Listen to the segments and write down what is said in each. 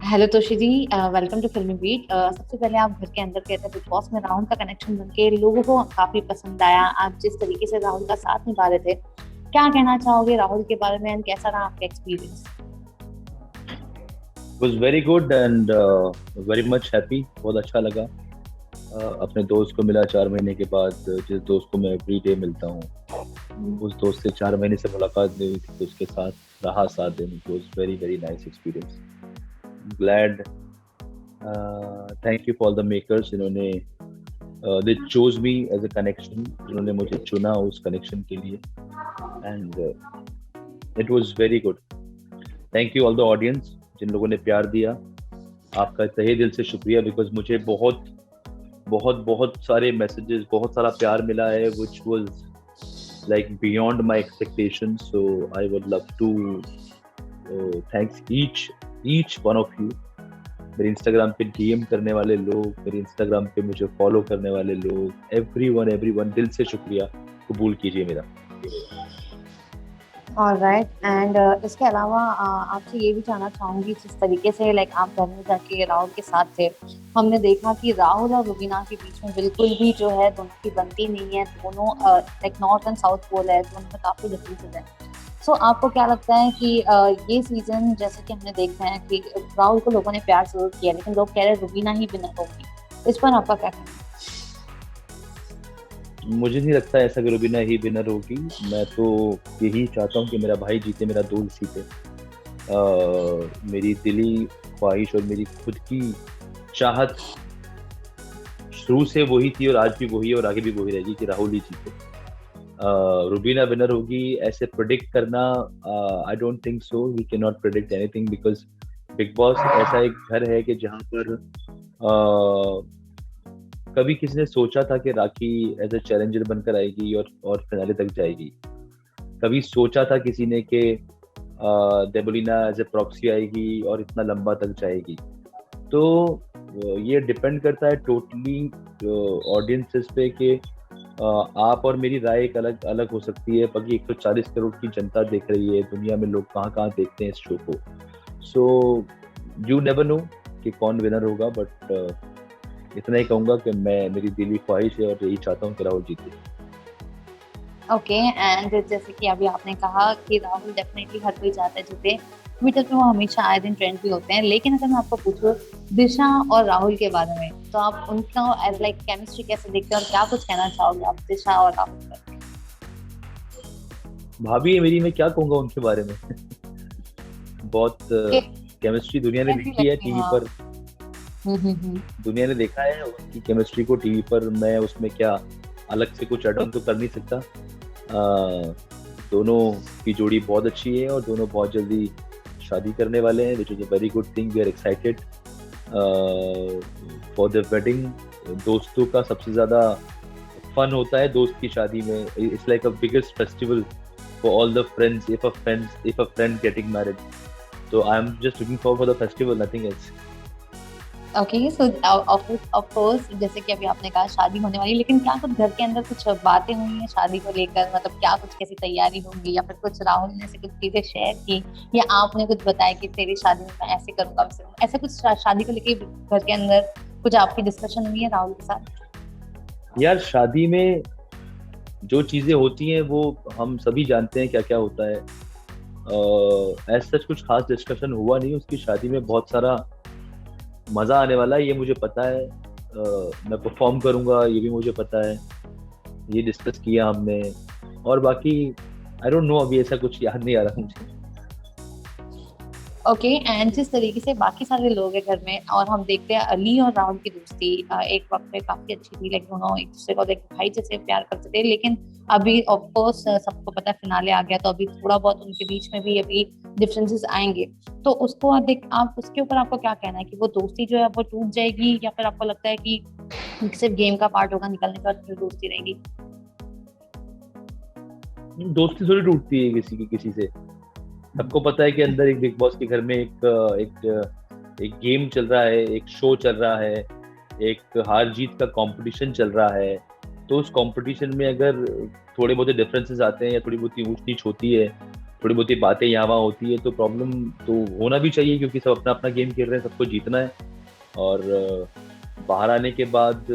Hello Toshi ji. Welcome to Filmibeat. सबसे पहले आप घर के अंदर कहते हैं बिग बॉस में राहुल का कनेक्शन बन के लोगों को काफी पसंद आया। आप जिस तरीके से राहुल का साथ निभा रहे थे, क्या कहना चाहोगे राहुल के बारे में एंड कैसा रहा आपका experience? Was very good and very much happy. बहुत अच्छा लगा। अपने दोस्त को मिला 4 महीने के बाद। जिस दोस्त को मैं एवरी डे मिलता हूँ, उस दोस्त से 4 महीने से मुलाकात नहीं हुई थी, तो उसके साथ रहा 7 दिन। It was very very nice experience. Glad. Thank you for the makers जिन्होंने they chose me as a connection, जिन्होंने मुझे चुना उस कनेक्शन के लिए। And it was very good. Thank you all the audience जिन लोगों ने प्यार दिया। आपका तहे दिल से शुक्रिया, बिकॉज मुझे बहुत बहुत बहुत सारे मैसेजेस, बहुत सारा प्यार मिला है, which was like beyond my expectations. So I would love to thanks each one of you। मेरे इंस्टाग्राम पे डीएम करने वाले लोग, मेरे इंस्टाग्राम पे मुझे फॉलो करने वाले लोग, एवरीवन दिल से शुक्रिया। कबूल कीजिए मेरा। ऑलराइट। एंड इसके अलावा आपसे ये भी जानना चाहूंगी, जिस तरीके से लाइक आप घर में जाके राहुल के साथ थे, हमने देखा कि राहुल और रुबीना के बीच में बिल्कुल भी जो है दोनों की बनती नहीं है। दोनों like north and south pole है, दोनों में काफी डिफरेंसेस हैं। सो आपको क्या लगता है कि ये सीजन जैसे कि हमने देखा है कि राहुल को लोगों ने प्यार जरूर किया, लेकिन लोग कह रहे हैं रुबीना ही विनर होगी, इस पर आपका क्या कहना है? मुझे नहीं लगता ऐसा कि रुबीना ही विनर होगी। मैं तो यही चाहता हूँ कि मेरा भाई जीते, मेरा दोस्त जीते। मेरी दिली ख्वाहिश और मेरी खुद की चाहत शुरू से वही थी और आज भी वही है और आगे भी वही रहेगी कि राहुल ही जीते। रुबीना विनर होगी ऐसे प्रिडिक्ट करना, I don't think so. We can not predict anything, because Bigg Boss ऐसा एक घर है कि जहाँ पर कभी किसी ने सोचा था कि राखी एज अ चैलेंजर बनकर आएगी और फिनाले तक जाएगी। कभी सोचा था किसी ने कि देबोलिना एज ए प्रॉक्सी आएगी और इतना लंबा तक जाएगी। तो ये डिपेंड करता है टोटली ऑडियंसेस पे कि आप और मेरी राय एक अलग अलग हो सकती है। बाकी 140 करोड़ की जनता देख रही है, दुनिया में लोग कहाँ कहाँ देखते हैं इस शो को। सो यू नेवर नो कि कौन विनर होगा, बट इतना ही कहूंगा कि मैं, मेरी दिली ख्वाहिश है और यही चाहता हूँ कि राहुल जीते। ओके। एंड जैसे कि अभी आपने कहा कि राहुल डेफिनेटली हर कोई चाहता है जीते, ट्विटर पे वो हमेशा आए दिन ट्रेंड भी होते हैं, लेकिन अगर मैं आपको पूछूं दिशा और राहुल के बारे में, तो आप उनका एज लाइक केमिस्ट्री कैसे देखते हैं और क्या कुछ कहना चाहोगे आप दिशा और राहुल पर? भाभी है मेरी, मैं क्या कहूंगा उनके बारे में। बहुत केमिस्ट्री दुनिया ने कैसी देखी है लगती है टीवी आप? पर। दुनिया ने देखा है उनकी केमिस्ट्री को टीवी पर। मैं उसमें क्या अलग से कुछ ऐड ऑन तो कर नहीं सकता। दोनों की जोड़ी बहुत अच्छी है और दोनों बहुत जल्दी शादी करने वाले हैं, which is a very good thing. We are excited for the wedding. दोस्तों का सबसे ज्यादा फन होता है दोस्त की शादी में। It's like a biggest festival for all the friends if a friend getting married. So I'm just looking forward for the festival, nothing else। Okay. So of course जैसे कि अभी आपने कहा शादी होने वाली, लेकिन क्या कुछ घर के अंदर कुछ बातें हुई हैं शादी को लेकर? मतलब क्या कुछ कैसी तैयारी होगी, या फिर कुछ राहुल ने ऐसे कुछ चीजें शेयर की, या आपने कुछ बताया कि तेरी शादी में मैं ऐसे करूंगा वैसे करूंगा, ऐसा कुछ शादी को लेकर घर के अंदर कुछ आपकी डिस्कशन हुई है राहुल के साथ? यार शादी में जो चीजें होती हैं वो हम सभी जानते हैं क्या क्या होता है। ऐसा सच कुछ खास डिस्कशन हुआ नहीं। उसकी शादी में बहुत सारा मजा आने वाला है, ये मुझे पता है। मैं परफॉर्म करूंगा, ये भी मुझे पता है। ये डिस्कस किया हमने। और बाकी आई डोंट नो, अभी ऐसा कुछ याद नहीं आ रहा मुझे। ओके। एंड जिस तरीके से बाकी सारे लोग हैं घर में, और हम देखते हैं अली और राहुल की दोस्ती एक वक्त पे काफी अच्छी थी, लाइक दोनों एक दूसरे को देख भाई जैसे प्यार करते थे, लेकिन अभी ऑफ कोर्स सबको पता है फिनाले आ गया, तो अभी थोड़ा बहुत उनके बीच में भी अभी डिफरेंसेस आएंगे। तो उसको आप देख, आप उसके ऊपर आपको क्या कहना है कि वो दोस्ती जो है वो टूट जाएगी, या फिर आपको लगता है कि सिर्फ गेम का पार्ट होगा, निकलने के बाद फिर दोस्ती रहेगी? दोस्ती थोड़ी टूटती है किसी की किसी से। सबको पता है कि अंदर एक बिग बॉस के घर में एक गेम चल रहा है, एक शो चल रहा है, एक हार जीत का कंपटीशन चल रहा है। तो उस कंपटीशन में अगर थोड़े बहुत डिफरेंसेस आते हैं या थोड़ी बहुत ऊंच नीच होती है, थोड़ी बहुत बातें यहाँ वहाँ होती है तो प्रॉब्लम तो होना भी चाहिए, क्योंकि सब अपना अपना गेम खेल रहे हैं, सबको जीतना है। और बाहर आने के बाद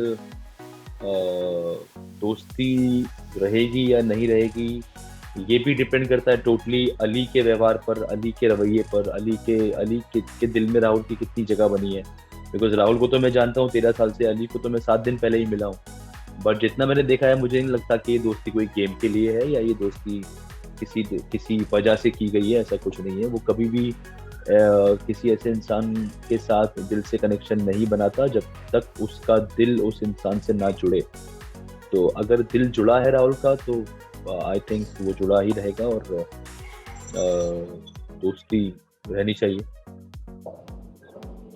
दोस्ती रहेगी या नहीं रहेगी, ये भी डिपेंड करता है टोटली अली के व्यवहार पर, अली के रवैये पर, अली के दिल में राहुल की कितनी जगह बनी है। बिकॉज राहुल को तो मैं जानता हूँ 13 साल से, अली को तो मैं 7 दिन पहले ही मिला हूँ। बट जितना मैंने देखा है, मुझे नहीं लगता कि ये दोस्ती कोई गेम के लिए है, या ये दोस्ती किसी किसी वजह से की गई है। ऐसा कुछ नहीं है। वो कभी भी किसी ऐसे इंसान के साथ दिल से कनेक्शन नहीं बनाता जब तक उसका दिल उस इंसान से ना जुड़े। तो अगर दिल जुड़ा है राहुल का, तो आई थिंक वो जुड़ा ही रहेगा, और दोस्ती रहनी चाहिए।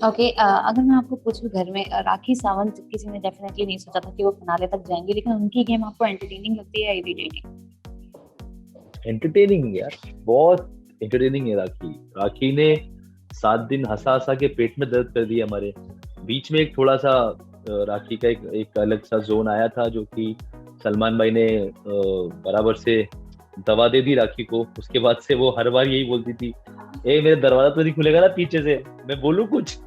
ओके, अगर मैं आपको पूछूं, घर में राखी सावंत किसी ने डेफिनेटली नहीं सोचा था कि वो फिनाले तक जाएंगे, लेकिन उनकी गेम आपको एंटरटेनिंग लगती है, इरिटेटिंग? एंटरटेनिंग यार, बहुत एंटरटेनिंग है राखी। राखी ने 7 दिन हंसा हंसा के पेट में दर्द कर दिया हमारे। बीच में एक थोड़ा सा राखी का एक अलग सा जोन आया था, जो कि सलमान भाई ने बराबर से दवा दे दी राखी को। उसके बाद से वो हर बार यही बोलती थी, ए मेरे दरवाजा तो नहीं खुलेगा ना पीछे से, मैं बोलूं कुछ,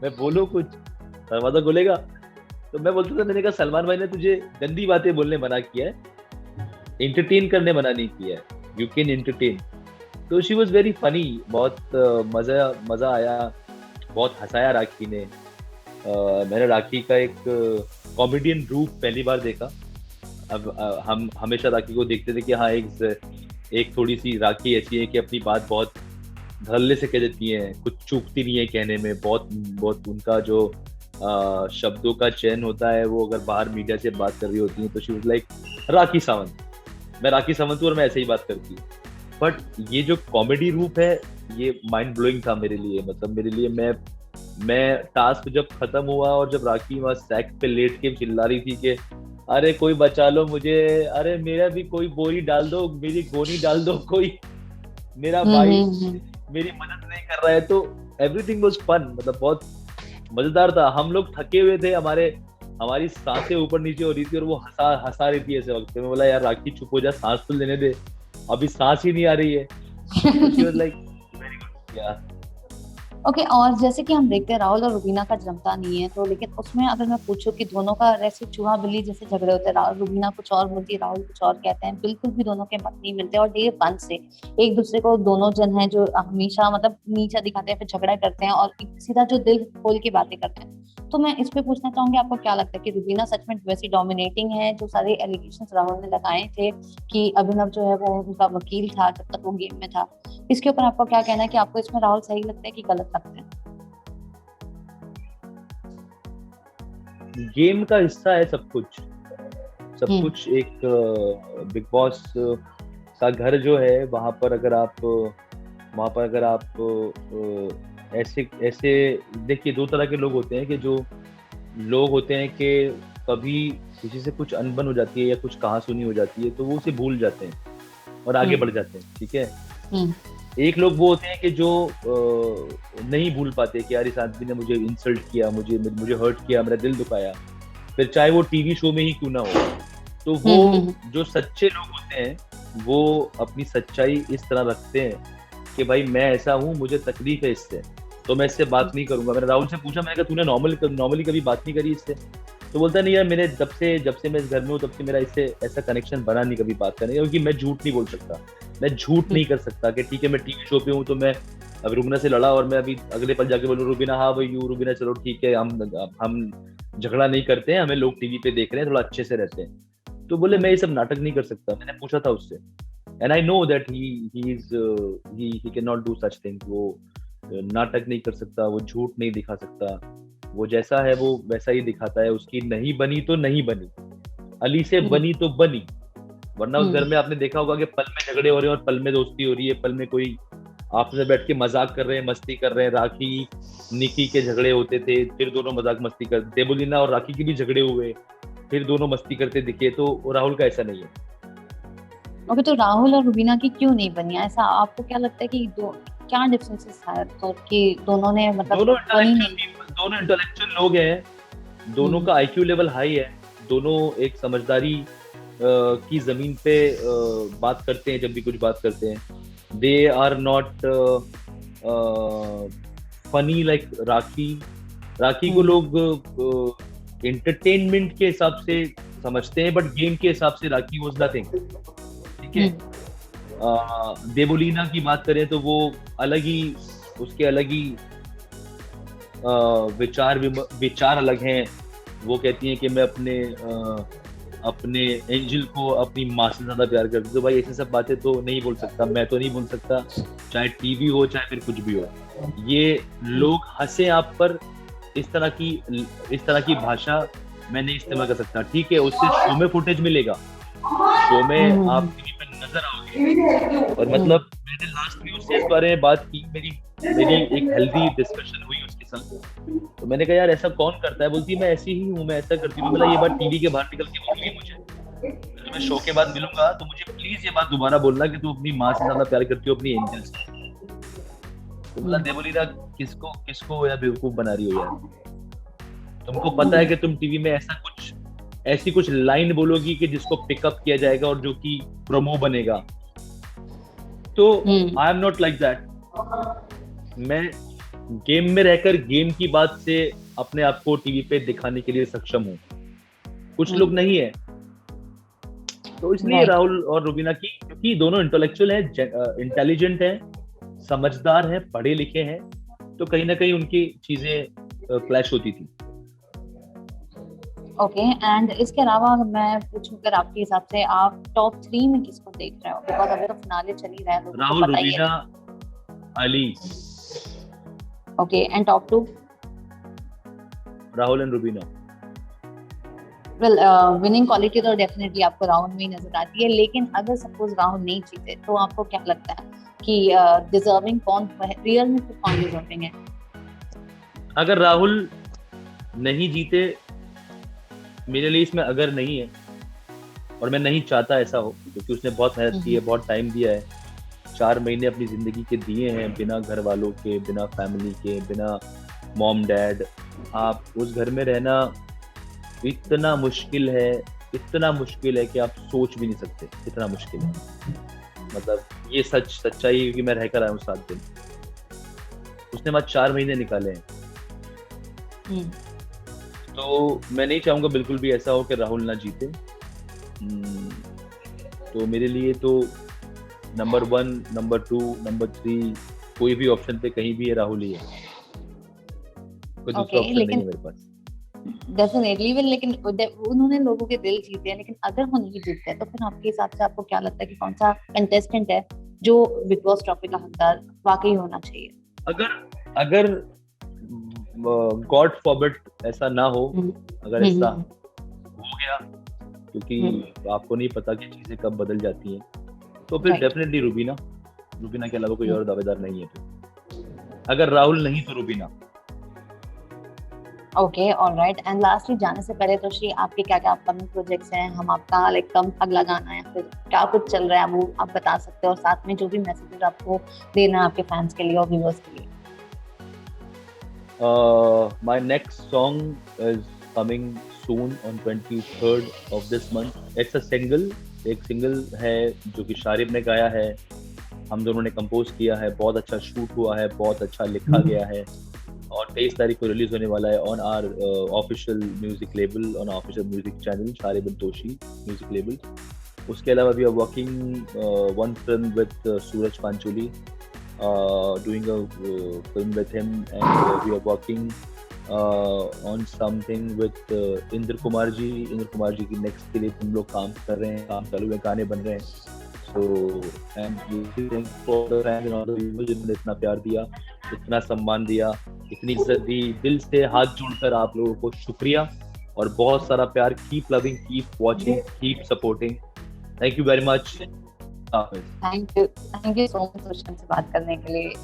दरवाजा खुलेगा। तो मैं बोलता था, मैंने कहा सलमान भाई ने तुझे गंदी बातें बोलने मना किया है, एंटरटेन करने मना नहीं किया है, यू कैन एंटरटेन। तो शी वॉज वेरी फनी, बहुत मजा आया, बहुत हंसाया राखी ने। मैंने राखी का एक कॉमेडियन रूप पहली बार देखा। अब हम हमेशा राखी को देखते थे कि हाँ, एक थोड़ी सी राखी ऐसी है कि अपनी बात बहुत धड़ल्ले से कह देती है, कुछ चूकती नहीं है कहने में। बहुत बहुत उनका जो शब्दों का चयन होता है, वो अगर बाहर मीडिया से बात कर रही होती है तो she was like Rakhi Sawant, मैं राखी सावंत हूँ और मैं ऐसे ही बात करती हूँ। बट ये जो कॉमेडी रूप है, ये माइंड ब्लोइंग था मेरे लिए। मतलब मेरे लिए, मैं टास्क जब खत्म हुआ और जब राखी वहां सैक पे लेट के चिल्ला रही थी कि अरे कोई बचा लो मुझे, अरे मेरा भी कोई बोरी डाल दो, मेरी गोनी डाल दो, कोई मेरा भाई हम्म। मेरी मदद नहीं कर रहा है, तो एवरीथिंग वाज फन। मतलब बहुत मजेदार था। हम लोग थके हुए थे, हमारी सांसें ऊपर नीचे हो रही थी, और वो हंसा हंसा रही थी ऐसे वक्त पे। मैं बोला यार राखी चुप हो जा, सांस तो लेने दे, अभी सांस ही नहीं आ रही है। तो she was like very good यार। ओके, और जैसे कि हम देखते हैं राहुल और रुबीना का जमता नहीं है, तो लेकिन उसमें अगर मैं पूछूं कि दोनों का ऐसे चूहा बिल्ली जैसे झगड़े होते हैं, राहुल रुबीना कुछ और बोलती है, राहुल कुछ और कहते हैं, बिल्कुल भी दोनों के मत नहीं मिलते, और डे वन से एक दूसरे को दोनों जन हैं जो हमेशा मतलब नीचा दिखाते हैं, फिर झगड़ा करते हैं और सीधा जो दिल खोल के बातें करते हैं। तो मैं इस पे पूछना चाहूंगी, आपको क्या लगता है कि रुबीना सच में वैसी डोमिनेटिंग है? जो सारे एलिगेशंस राहुल ने लगाए थे कि अभिनव जो है वो उनका वकील था जब तक वो गेम में था, इसके ऊपर आपको क्या कहना है? कि आपको इसमें राहुल सही लगता है कि गलत लगता है? गेम का हिस्सा है सब कुछ। सब हम्म। कुछ एक बिग बॉस का घर जो है, वहां पर अगर आप ऐसे ऐसे देखिए, दो तरह के लोग होते हैं। कि जो लोग होते हैं कि कभी किसी से कुछ अनबन हो जाती है या कुछ कहासुनी हो जाती है, तो वो उसे भूल जाते हैं और आगे हम्म। बढ़ जाते हैं, ठीक है। हम्म। एक लोग वो होते हैं कि जो नहीं भूल पाते कि यार इस आदमी ने मुझे इंसल्ट किया, मुझे हर्ट किया, मेरा दिल दुखाया, फिर चाहे वो टीवी शो में ही क्यों ना हो। तो वो जो सच्चे लोग होते हैं, वो अपनी सच्चाई इस तरह रखते हैं कि भाई मैं ऐसा हूँ, मुझे तकलीफ है इससे, तो मैं इससे बात नहीं करूंगा। मैंने राहुल से पूछा, मैंने कहा तूने नॉर्मली कभी बात नहीं करी इससे? तो बोलता नहीं यार, मैंने जब से मैं इस घर में हूँ, तब से मेरा इससे ऐसा कनेक्शन बना नहीं कभी बात करने का, क्योंकि मैं झूठ नहीं बोल सकता। मैं झूठ नहीं कर सकता कि ठीक है मैं टीवी शो पे हूँ, तो मैं अब रुबीना से लड़ा और मैं अभी अगले पल जाके बोलूँ रुबीना हाँ भाई यू रुबीना चलो ठीक है, हम झगड़ा नहीं करते हैं, हमें लोग टीवी पे देख रहे हैं, थोड़ा अच्छे से रहते हैं। तो बोले मैं ये सब नाटक नहीं कर सकता। मैंने पूछा था उससे, and I know that he can not do such thing. वो नाटक नहीं कर सकता, वो झूठ नहीं दिखा सकता, वो जैसा है वो वैसा ही दिखाता है। उसकी नहीं बनी तो नहीं बनी, अली से बनी तो बनी, वरना उस घर में आपने देखा होगा कि पल में झगड़े हो रहे हैं और पल में दोस्ती हो रही है, पल में कोई आपस में बैठ के मजाक कर रहे हैं, मस्ती कर रहे हैं। राखी निकी के झगड़े होते थे, फिर दोनों मजाक मस्ती करते, देबुलीना और राखी के भी झगड़े हुए, फिर दोनों मस्ती करते दिखे। तो राहुल का ऐसा नहीं है। ओके, तो राहुल और रुबीना की क्यों नहीं बनी? ऐसा आपको क्या लगता है कि क्या डिफरेंसेस है तो कि दोनों ने मतलब बनी नहीं? दोनों इंटेलेक्चुअल लोग हैं, दोनों का आईक्यू लेवल हाई है, दोनों एक समझदारी की जमीन पे बात करते हैं जब भी कुछ बात करते हैं। They are not funny like Rakhi. Rakhi को लोग एंटरटेनमेंट के हिसाब से समझते हैं, बट गेम के हिसाब से राखी वाज नथिंग। ठीक है। देवोलीना की बात करें तो वो अलग ही, उसके अलग ही विचार अलग हैं। वो कहती हैं कि मैं अपने एंजल को अपनी माँ से ज्यादा प्यार करती हूँ। तो भाई ऐसी सब बातें तो नहीं बोल सकता, मैं तो नहीं बोल सकता, चाहे टीवी हो चाहे फिर कुछ भी हो। ये लोग हंसे आप पर, इस तरह की भाषा मैं नहीं इस्तेमाल कर सकता। ठीक है, उससे शो में फुटेज मिलेगा, शो में आप टीवी पे नजर आओगे। और मतलब मैंने लास्ट में उससे इस बारे में बात की, मेरी एक हेल्दी डिस्कशन हुई उसके साथ। तो मैंने कहा यार ऐसा कौन करता है? बोलती मैं ऐसी ही हूँ, मैं ऐसा करती हूँ। मतलब ये बात टीवी के बाहर निकल के बोली मुझे, मैं शो के बाद मिलूंगा तो मुझे प्लीज ये बात दोबारा बोलना कि तू अपनी माँ से ज्यादा प्यार करती हो अपनी एंजल से। तो मतलब देवोलीना किसको या बेवकूफ बना रही हो यार? तुमको पता है कि तुम टीवी में ऐसी कुछ लाइन बोलोगी कि जिसको पिकअप किया जाएगा और जो कि प्रोमो बनेगा। तो I am not like that. मैं गेम में रहकर गेम की बात से अपने आप को टीवी पे दिखाने के लिए सक्षम हूँ, कुछ लोग नहीं है। तो इसलिए राहुल और रुबीना की, क्योंकि दोनों इंटेलेक्चुअल हैं, इंटेलिजेंट हैं, समझदार हैं, पढ़े लिखे हैं, तो कहीं ना कहीं उनकी चीजें क्लैश होती थी। ओके एंड इसके अलावा अगर मैं पूछूं अगर आपके हिसाब से आप टॉप 3 में किसको देख रहे हो? बिकॉज अभी तो फिनाले चल ही रहा है, Rahul, Rubina, Ali. Okay and top 2? Rahul and Rubina. Well winning quality तो डेफिनेटली आपको राहुल में ही नजर आती है, लेकिन अगर सपोज राहुल नहीं जीते तो आपको क्या लगता है कि डिजर्विंग कौन है, रियल में फिर कौन डिजर्विंग है? अगर राहुल नहीं जीते, मेरे लिए इसमें अगर नहीं है, और मैं नहीं चाहता ऐसा हो, क्योंकि उसने बहुत मेहनत की है, बहुत टाइम दिया है, 4 महीने अपनी जिंदगी के दिए हैं, बिना घर वालों के, बिना फैमिली के, बिना मॉम डैड। आप उस घर में रहना इतना मुश्किल है कि आप सोच भी नहीं सकते, इतना मुश्किल है। मतलब ये सच्चाई है कि मैं रहकर आया हूँ 7 दिन, उसने बाद 4 महीने निकाले हैं। तो मैं नहीं चाहूंगा बिल्कुल भी ऐसा हो कि राहुल ना जीते। तो मेरे लिए तो नंबर 1, नंबर 2, नंबर 3 कोई भी ऑप्शन पे कहीं भी है, राहुल ही है, कोई दूसरा ऑप्शन नहीं है मेरे पास। डेफिनेटली लेकिन उन्होंने लोगों के दिल जीते हैं, लेकिन अगर वो नहीं जीतते हैं तो फिर आपके हिसाब से आपको क्या लगता है कि कौन सा कंटेस्टेंट है जो बिग बॉस ट्रॉफी का हकदार वाकई होना चाहिए? अगर गॉड फॉरबिड ऐसा ना हो, अगर ऐसा हो गया, क्योंकि आपको नहीं पता कि चीजें कब बदल जाती हैं, तो फिर डेफिनेटली रुबीना के अलावा कोई और दावेदार नहीं है। फिर अगर राहुल नहीं तो Rubina. Okay alright and lastly जाने से पहले तो श्री आपके क्या क्या अपकमिंग प्रोजेक्ट्स हैं, हम आपका लाइक कम अगला गाना है फिर क्या कुछ चल रहा है वो आप बता सकते हो, और साथ में जो भी मैसेजेस आपको देना है आपके फैंस के लिए और व्यूअर्स के लिए? My next song is coming soon on 23rd of this month. It's a single, एक सिंगल है जो कि शारिब ने गाया है, हम दोनों ने कंपोज किया है, बहुत अच्छा शूट हुआ है, बहुत अच्छा लिखा गया है, और 23 तारीख को रिलीज होने वाला है on our official music label, on official music channel Sharib and Toshi music label. उसके अलावा we are working one film with Suraj Pancholi, doing a film with him, and we are working on something with Indra Kumar ji की next के लिए हम लोग काम कर रहे हैं, काम चालू है, गाने बन रहे हैं। So and thank for the fans and all the viewers जिन्होंने इतना प्यार दिया, इतना सम्मान दिया, इतनी इज्जत दी, दिल से हाथ जोड़कर आप लोगों को शुक्रिया और बहुत सारा प्यार। Keep loving, keep watching, keep supporting. Thank you very much. Thank you so much से बात करने के लिए।